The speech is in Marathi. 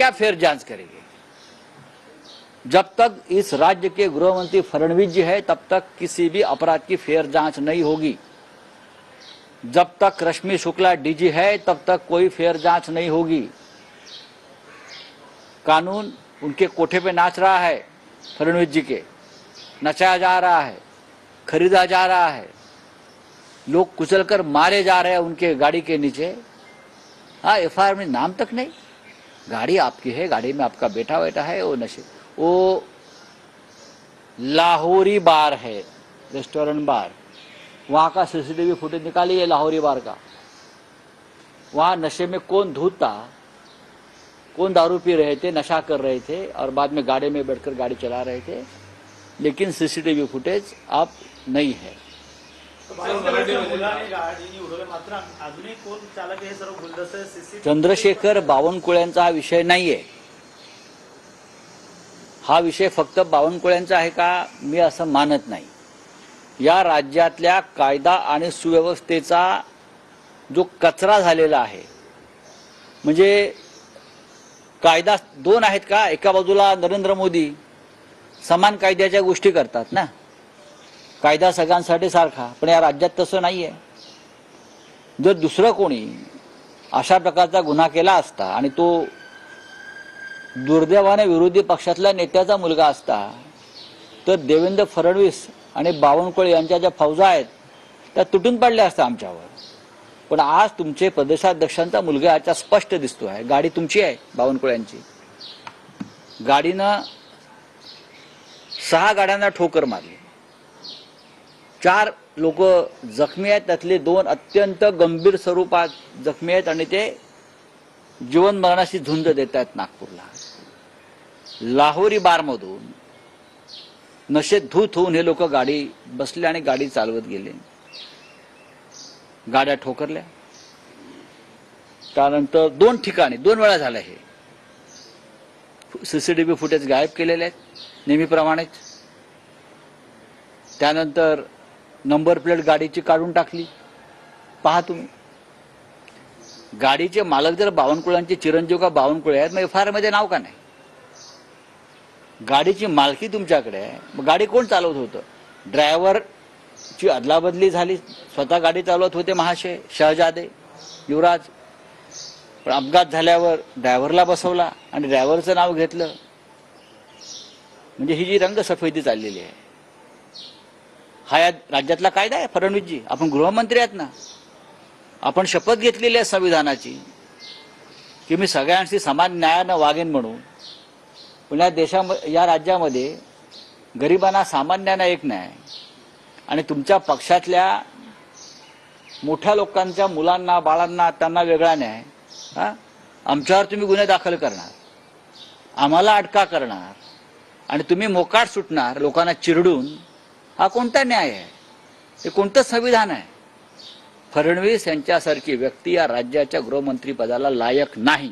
क्या फेर जांच करेगी? जब तक इस राज्य के गृह मंत्री फडणवीस जी है तब तक किसी भी अपराध की फेर जांच नहीं होगी। जब तक रश्मि शुक्ला डीजी है तब तक कोई फेर जांच नहीं होगी। कानून उनके कोठे पे नाच रहा है, फडणवीस जी के नचाया जा रहा है, खरीदा जा रहा है, लोग कुचलकर मारे जा रहे हैं उनके गाड़ी के नीचे। हाँ, एफआईआर में नाम तक नहीं, गाड़ी आपकी है, गाड़ी में आपका बेटा बेटा है, वो लाहौरी बार है, रेस्टोरेंट बार, वहां का सीसीटीवी फुटेज निकालिए लाहौरी बार का। वहां नशे में कौन धूता, कौन दारू पी रहे थे, नशा कर रहे थे और बाद में गाड़ी में बैठकर गाड़ी चला रहे थे, लेकिन सीसीटीवी फुटेज आप नहीं है। चंद्रशेखर बावनकुळेंचा हा विषय नाहीये। हा विषय फक्त बावनकुळेंचा आहे का, मी असं मानत नाही। या राज्यातल्या कायदा आणि सुव्यवस्थेचा जो कचरा झालेला आहे, म्हणजे कायदा दोन आहेत का, एका बाजूला नरेंद्र मोदी समान कायद्याच्या गोष्टी करतात ना, कायदा सगळ्यांसाठी सारखा, पण या राज्यात तसं नाहीये। जर दुसरं कोणी अशा प्रकारचा गुन्हा केला असता आणि तो दुर्दैवाने विरोधी पक्षातल्या नेत्याचा मुलगा असता तर देवेंद्र फडणवीस आणि बावनकुळे यांच्या ज्या फौजा आहेत त्या तुटून पडल्या असत्या आमच्यावर। पण आज तुमचे प्रदेशाध्यक्षांचा मुलगा याच्या स्पष्ट दिसतो आहे, गाडी तुमची आहे बावनकुळ्यांची, गाडीनं 6 गाड्यांना ठोकर मारली, 4 लोक जखमी आहेत, त्यातले 2 अत्यंत गंभीर स्वरूपात जखमी आहेत आणि ते जीवन मरणाशी झुंज देत आहेत नागपूरला। लाहोरी बारमधून नशेत धूत होऊन हे लोक गाडी बसले आणि गाडी चालवत गेले, गाड्या ठोकरल्या। त्यानंतर 2 ठिकाणी 2 वेळा झालं, हे सीसीटीव्ही फुटेज गायब केलेले आहेत नेहमीप्रमाणेच। त्यानंतर नंबर प्लेट गाडीची काढून टाकली, पहा तुम्ही। गाडीचे मालक जर बावनकुळ्यांचे चिरंजीव का बावनकुळे आहेत, मग एफआयआर मध्ये नाव का नाही? गाडीची मालकी तुमच्याकडे आहे, मग गाडी कोण चालवत होतं? ड्रायव्हरची अदलाबदली झाली, स्वतः गाडी चालवत होते महाशय शहजादे युवराज, पण अपघात झाल्यावर ड्रायव्हरला बसवला आणि ड्रायव्हरचं नाव घेतलं। म्हणजे ही जी रंगसफेदी चाललेली आहे, हा या राज्यातला कायदा आहे फडणवीसजी? आपण गृहमंत्री आहेत ना, आपण शपथ घेतलेली आहे संविधानाची की मी सगळ्यांशी समान न्यायानं वागेन म्हणून। पण या राज्यामध्ये गरिबांना सामान्यांना एक न्याय आणि तुमच्या पक्षातल्या मोठ्या लोकांच्या मुलांना बाळांना त्यांना वेगळा न्याय। आमच्यावर तुम्ही गुन्हे दाखल करणार, आम्हाला अटका करणार आणि तुम्ही मोकाट सुटणार लोकांना चिरडून, हा कोणता न्याय आहे? हे कोणतं संविधान आहे? फडणवीस यांच्यासारखी व्यक्ती या राज्याच्या गृहमंत्री पदाला लायक नाही।